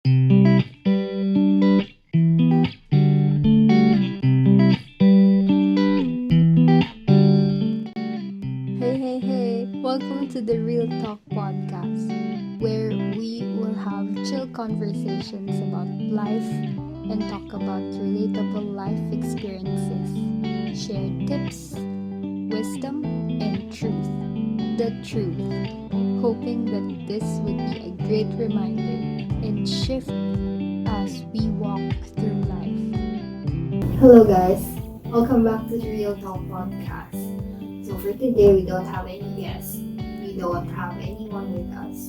Hey, hey, hey! Welcome to the Real Talk podcast, where we will have chill conversations about life and talk about relatable life experiences, shared tips, wisdom, and truth. The truth. Hoping that this would be a great reminder and shift as we walk through life. Hello, guys. Welcome back to the Real Talk podcast. So for today, we don't have any guests. We don't have anyone with us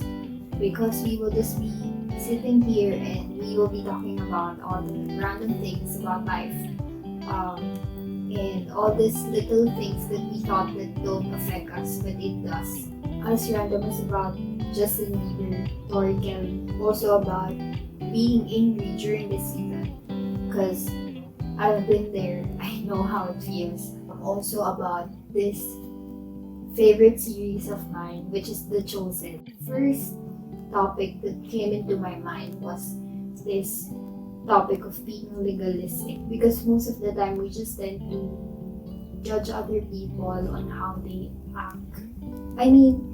because we will just be sitting here and we will be talking about all the random things about life, and all these little things that we thought that don't affect us, but it does. As random as about Justin Bieber, Tori Kelly, also about being angry during this season because I've been there. I know how it feels. Also about this favorite series of mine, which is The Chosen. First topic that came into my mind was this topic of being legalistic because most of the time we just tend to judge other people on how they act. I mean,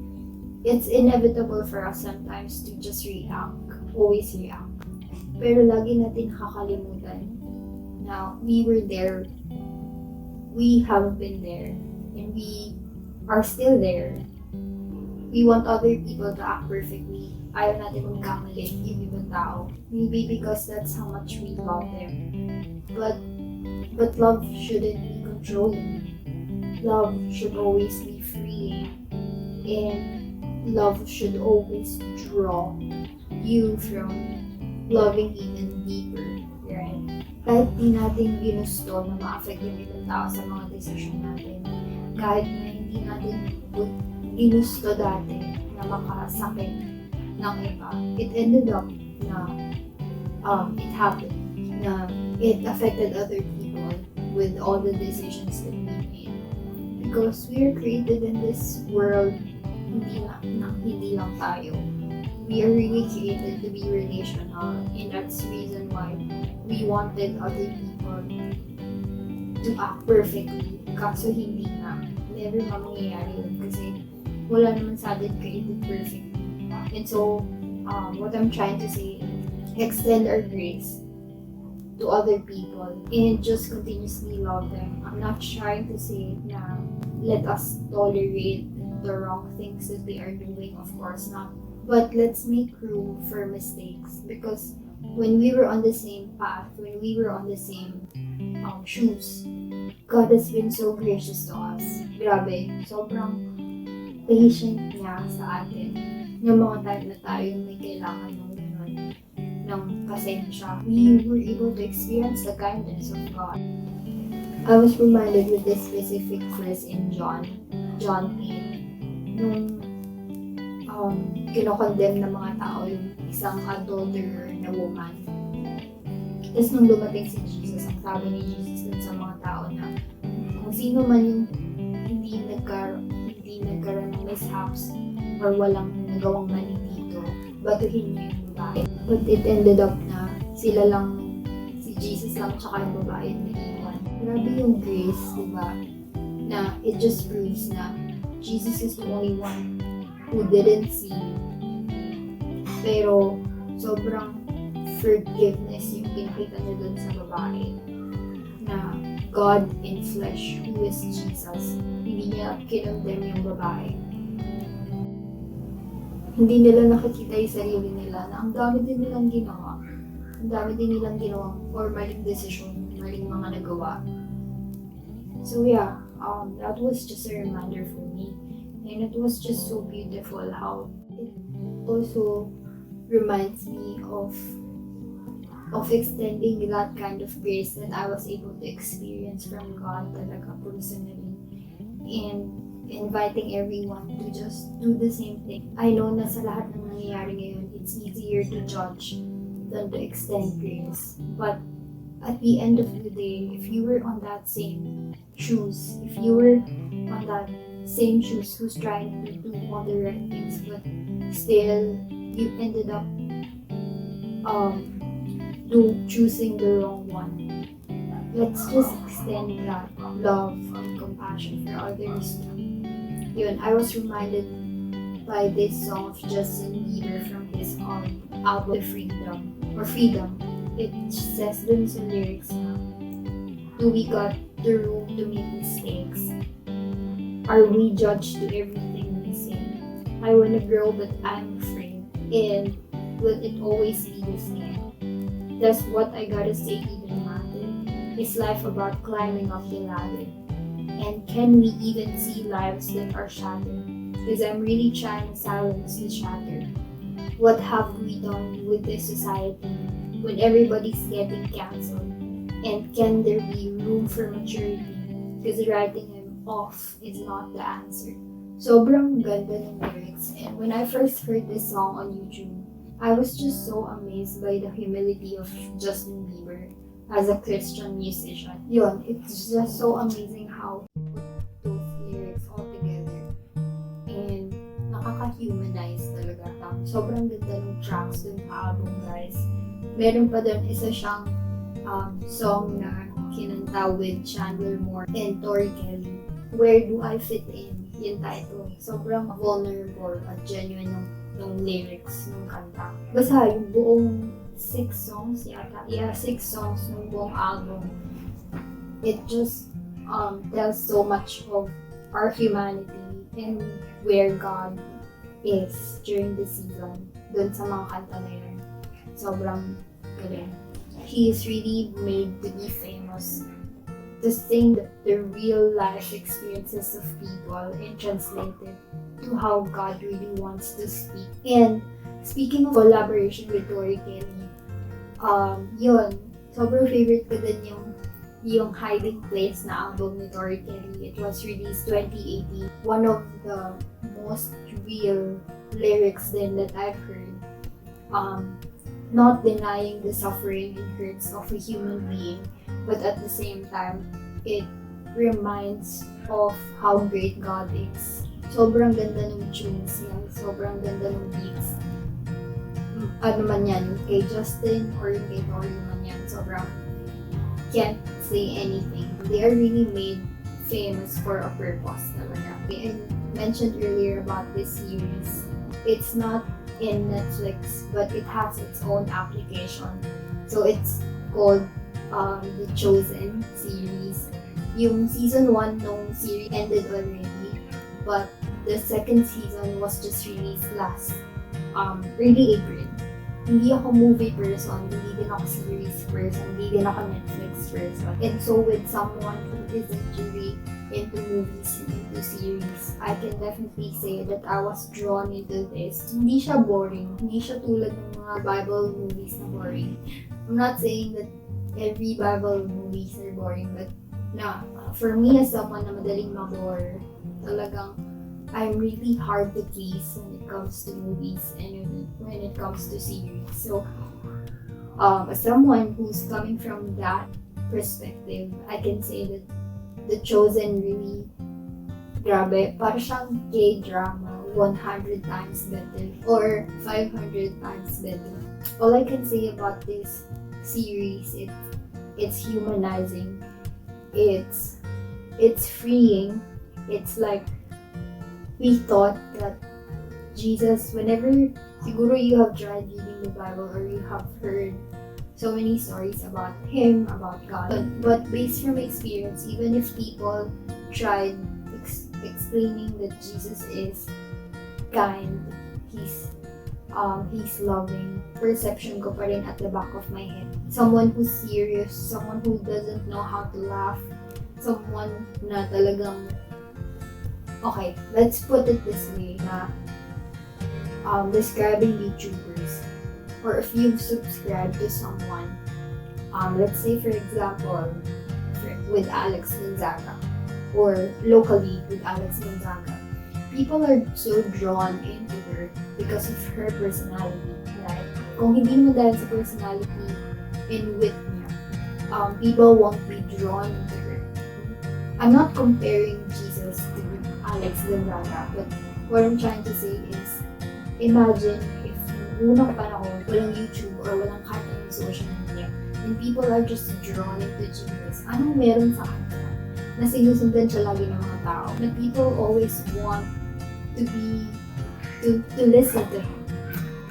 it's inevitable for us sometimes to just react, always react. Pero lagi natin kakalimutan na we were there, we have been there, and we are still there. We want other people to act perfectly. Ayaw natin magkamali yung ibang tao. Maybe because that's how much we love them. But love shouldn't be controlling. Love should always be freeing. And love should always draw you from loving even deeper, right? Kahit di natin ginusto na ma-affect yung ibang tao sa mga desisyon natin, kahit na hindi natin ginusto dati na makasakit ng iba, it ended up na it happened, na it affected other people with all the decisions that we made. Because we are created in this world, hindi lang tayo. We are really created to be relational, and that's the reason why we wanted other people to act perfectly. Kaso hindi na. Never mangyayari yun kasi wala naman sa atin created perfectly. And so, what I'm trying to say is extend our grace to other people and just continuously love them. I'm not trying to say na let us tolerate the wrong things that they are doing, of course not. But let's make room for mistakes because when we were on the same path, when we were on the same shoes, God has been so gracious to us. Grabe, sobrang patient niya sa atin. Yung mga time na tayo may kailangan ng gano'n, ng pasensya, we were able to experience the kindness of God. I was reminded with this specific verse in John 8, nung kinokondemn ng mga tao yung isang adulterer na woman. Tapos nung dumating si Jesus, ang sabi ni Jesus dun sa mga tao na kung sino man yung hindi nagkaroon ng mishaps or walang nagawang mali dito, batuhin niyo yung babae. But it ended up na sila lang, si Jesus lang tsaka yung babae yung naiwan. Grabe yung grace, diba? Na it just proves na Jesus is the only one who didn't see, pero sobrang forgiveness yung pinakita niya dun sa babae na God in flesh, who is Jesus. Hindi niya kinondemn yung babae. Hindi nila nakikita yung sarili nila na ang dami din nilang ginawa. Ang dami din nilang ginawa or maling desisyon, maling mga nagawa. So yeah, that was just a reminder for me. And it was just so beautiful how it also reminds me of extending that kind of grace that I was able to experience from God talaga personally. And inviting everyone to just do the same thing. I know na sa lahat ng nangyayari ngayon, it's easier to judge than to extend grace. But at the end of the day, if you were on that same shoes, if you were on that same shoes who's trying to do all the right things but still you ended up choosing the wrong one. Let's just extend that love and compassion for others. Yun, I was reminded by this song of Justin Bieber from his album Freedom. It says dun sa lyrics na, do we got the room to make mistakes? Are we judged to everything we say? I wanna grow but I'm afraid. And will it always be the same? Does what I gotta say even matter? Is life about climbing up the ladder? And can we even see lives that are shattered? Because I'm really trying to silence the chatter. What have we done with this society when everybody's getting cancelled? And can there be room for maturity? Because writing him off is not the answer. Sobrang ganda ng lyrics. And when I first heard this song on YouTube, I was just so amazed by the humility of Justin Bieber as a Christian musician. Yun, it's just so amazing how he put those lyrics all together. And nakaka-humanize talaga. Sobrang ganda ng tracks dun sa album, guys. Meron pa dun isa siyang song na kinanta with Chandler Moore and Tori Kelly. Where Do I Fit In? Yung title. Sobrang vulnerable at genuine ng lyrics ng kanta. Basta yung buong 6 songs yata. Yeah, 6 songs ng buong album. It just tells so much of our humanity and where God is during the season. Dun sa mga kanta na yun. Sobrang galing. He is really made to be famous, to sing the real life experiences of people and translate it to how God really wants to speak. And speaking of collaboration with Tori Kelly, yun, sobrang favorite ko din yung Hiding Place na album ni Tori Kelly. It was released 2018. One of the most real lyrics then that I've heard. Not denying the suffering and hurts of a human being, but at the same time, it reminds of how great God is. Sobrang ganda ng tunes yan, sobrang ganda ng beats. Ano man yan, kay Justin or kay Tori man yan, sobrang can't say anything. They are really made famous for a purpose talaga. I mentioned earlier about this series. It's not in Netflix, but it has its own application. So it's called The Chosen series. Yung season 1 nung series ended already, but the second season was just released last early April. Hindi ako movie person, hindi din ako series person, hindi din ako Netflix person. And so with someone who isn't really into movies and into series, I can definitely say that I was drawn into this. Hindi siya boring. Hindi siya tulad ng mga Bible movies na boring. I'm not saying that every Bible movies are boring, but for me as someone na madaling mabore, talagang I'm really hard to please when it comes to movies and when it comes to series. So, as someone who's coming from that perspective, I can say that The Chosen really, grabe, para siyang Kdrama 100 times better or 500 times better. All I can say about this series, it's humanizing, it's freeing. It's like we thought that Jesus, whenever siguro you have tried reading the Bible or you have heard so many stories about him, about God. But based from experience, even if people tried explaining that Jesus is kind, he's loving, perception ko pa rin at the back of my head. Someone who's serious, someone who doesn't know how to laugh, someone na talagang, okay, let's put it this way, na describing YouTubers, or if you've subscribed to someone, let's say for example, with Alex Gonzaga, or locally with Alex Gonzaga, people are so drawn into her because of her personality, right? Kung hindi mo dahil sa personality and wit niya, people won't be drawn into her. I'm not comparing Jesus to Alex Gonzaga, but what I'm trying to say is, imagine if unang panahon, walang YouTube or walang kahit anong social media, and people are just drawn into Jesus, anong meron sa kanya na sinusundan siya lagi ng mga tao, na people always want to listen to him.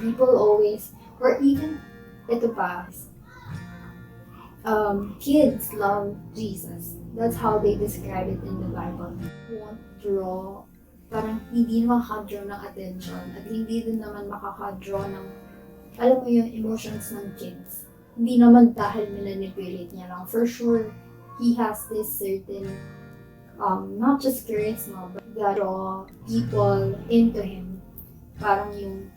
People always, or even, ito pa, kids love Jesus. That's how they describe it in the Bible. Won't draw, parang hindi makaka-draw ng attention at hindi din naman makaka-draw ng, alam mo yung emotions ng kids. Hindi naman dahil manipulate niya lang. For sure, he has this certain, not just charisma, but that draw people into him. Parang yung,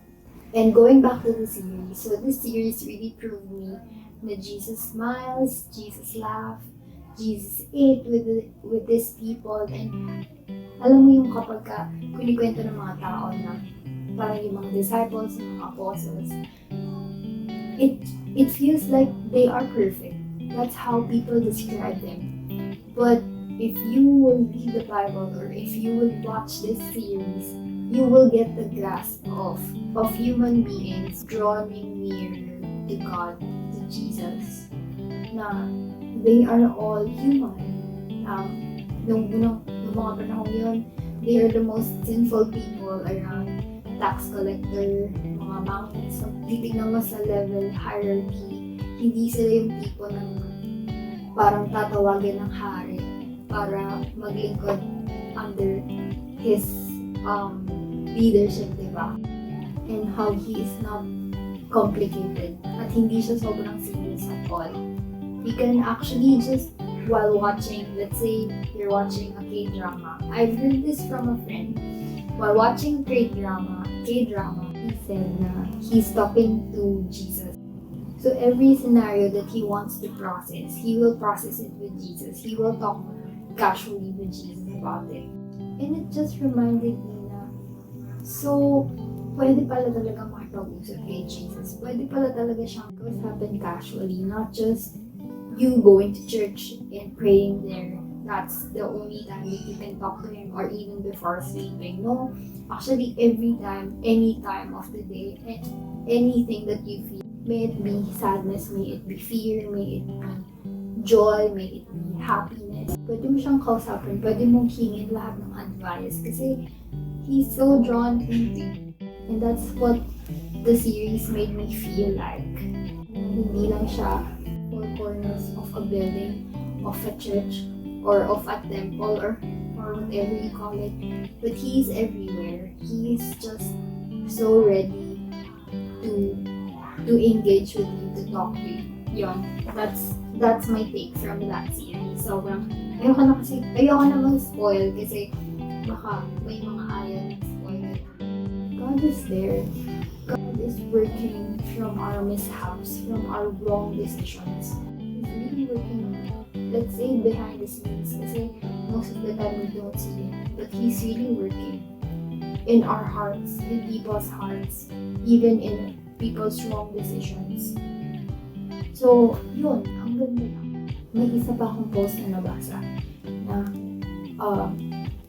and going back to the series, so this series really proved me that Jesus smiles, Jesus laughs, Jesus ate with these people, and alam mo yung kapag kunikwento ng mga tao na parang yung mga disciples, yung mga apostles, it feels like they are perfect. That's how people describe them. But if you will read the Bible or if you will watch this series, you will get the grasp of human beings drawing near to God, to Jesus, na they are all human. Nung mga panahon yun, they are the most sinful people around. Tax collector, mga mountains, titignan mo sa level hierarchy, hindi sila yung tipo ng parang tatawagan ng hari para maglingkod under his leadership, diba? And how he is not complicated at hindi siya sobrang serious at all. You can actually just, while watching, let's say you're watching a Kdrama. I've heard this from a friend. While watching Kdrama, he said na he's talking to Jesus. So every scenario that he wants to process, he will process it with Jesus. He will talk casually with Jesus about it. And it just reminded me na, so, pwede pala talaga makipag-usap kay Jesus. Pwede pala talaga siyang happen casually, not just you going to church and praying there. That's the only time that you can talk to him, or even before sleeping. No, actually every time, any time of the day, anything that you feel, may it be sadness, may it be fear, may it be joy, may it be happiness, pwede mo siyang kausapin, pwede mong hingin lahat ng advice kasi he's so drawn into you. And that's what the series made me feel like. Hindi lang siya four corners of a building, of a church, or of a temple, or whatever you call it, but he's everywhere. He's just so ready to engage with you, to talk to you. Yun, that's my take from that series. Sobrang ayoko na mag-spoil kasi baka may mga ayaw spoil. God is there. God is working from our mishaps, from our wrong decisions. He's really working, let's say, behind the scenes kasi most of the time we don't see it. But He's really working in our hearts, in people's hearts, even in people's wrong decisions. So, yun, ang ganda lang. May isa pa akong post na nabasa na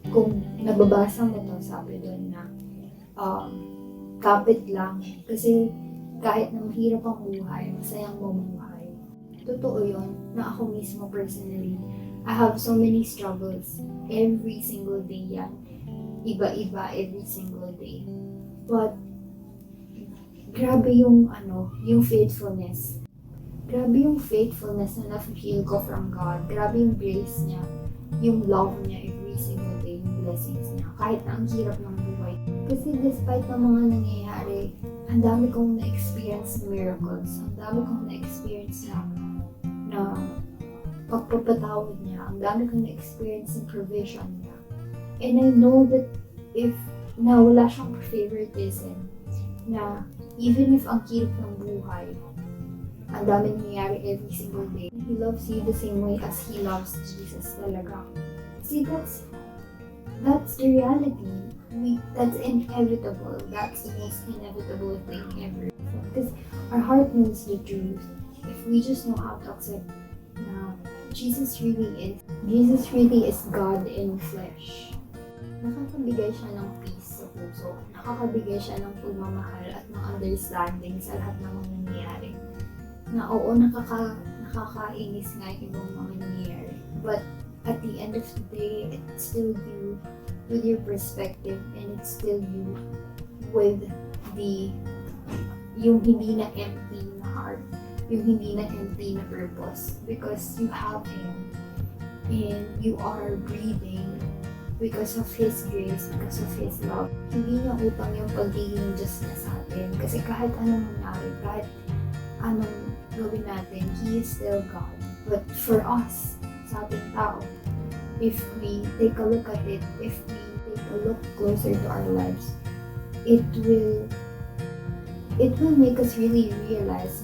kung nababasa mo to, sabi doon na kapit lang kasi kahit na mahirap ang buhay, masayang mamuhay. Totoo yun na ako mismo personally, I have so many struggles every single day yan. Iba-iba every single day. But grabe yung faithfulness. Grabe yung faithfulness na na-feel ko from God. Grabe yung grace niya, yung love niya every single day, yung blessings niya. Kahit na ang hirap ng buhay. Kasi despite ng mga nangyayari, ang dami kong na-experience miracles. Ang dami kong na-experience na pagpapatawad niya. Ang dami kong na-experience ng provision niya. And I know that if na wala siyang favoritism, na even if ang hirap ng buhay, ang dami nangyayari every single day, He loves you the same way as He loves Jesus talaga. See, that's the reality. That's inevitable. That's the most inevitable thing ever. Because our heart knows the truth. If we just know how to accept na Jesus really is God in flesh. Nakakabigay siya ng peace. So, puso. Nakakabigay siya ng pagmamahal at ng understanding sa lahat ng mga nangyayari. Na oo, nakakainis nga yung ibang mga nangyayari. But at the end of the day, it's still you with your perspective, and it's still you with yung hindi na empty na heart, yung hindi na empty na purpose, because you have Him and you are breathing because of His grace, because of His love. Hindi niya utang yung pagiging Diyos niya sa atin, kasi kahit anong mangyari, kahit anong gawin natin, He is still God. But for us, sa ating tao, if we take a look at it, if we take a look closer to our lives, it will make us really realize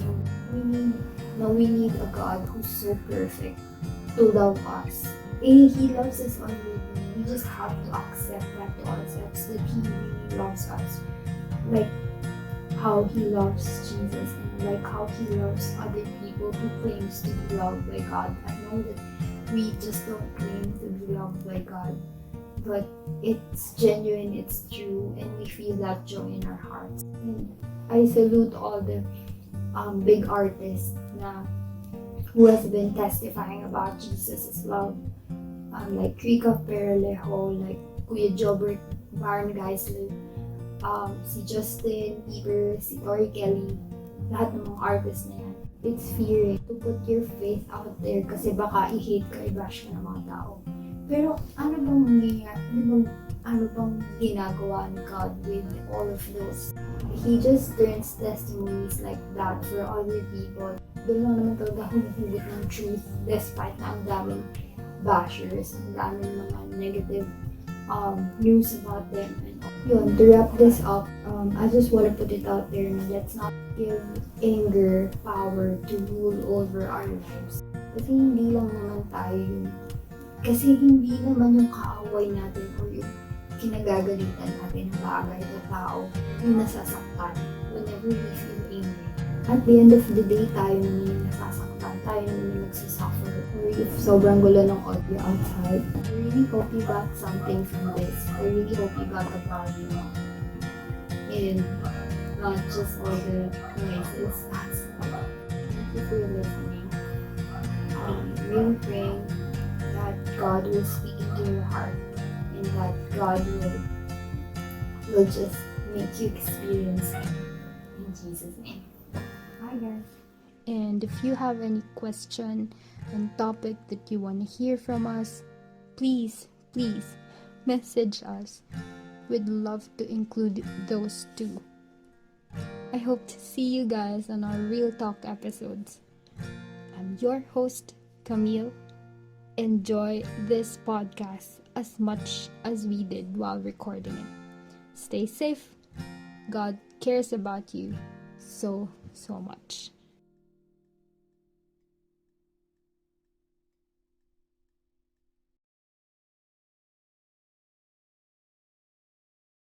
we need a God who's so perfect to love us. And He loves us already. We just have to accept that to ourselves, that He really loves us. Like how He loves Jesus, and like how He loves other people who claims to be loved by God. I know that we just don't claim to be loved by God, but it's genuine, it's true, and we feel that joy in our hearts. And I salute all the big artists who has been testifying about Jesus' love, like Rika Peralejo, like Kuya Jobert Barngeisler, si Justin Bieber, si Tori Kelly, lahat ng mga artists na yan. It's fearing to put your faith out there kasi baka i-hate ka, i-bash ka ng mga tao. Pero ano bang nangyayari? Ano bang ginagawa ni God with all of those? He just turns testimonies like that for other people. Doon lang naman talaga humuhugot ng truth despite na ang daming bashers, ang daming mga negative news about them. And yun, to wrap this up, I just want to put it out there na let's not give anger power to rule over our lives. Kasi hindi naman yung kaaway natin or yung kinagagalitan natin ng bagay o tao yung nasasaktan whenever we feel angry. At the end of the day, tayo naman yung nasasaktan, tayo naman yung nagsasuffer. Or if sobrang gulo ng audio outside, I really hope you got something from this. I really hope you got a value and not just all the noises outside. Thank you for listening. I'm really praying that God will speak into your heart and that God will just make you experience Him. In Jesus' name. Bye guys. And if you have any question and topic that you want to hear from us, please message us. We'd love to include those too. I hope to see you guys on our Real Talk episodes. I'm your host, Camille. Enjoy this podcast as much as we did while recording it. Stay safe. God cares about you so much.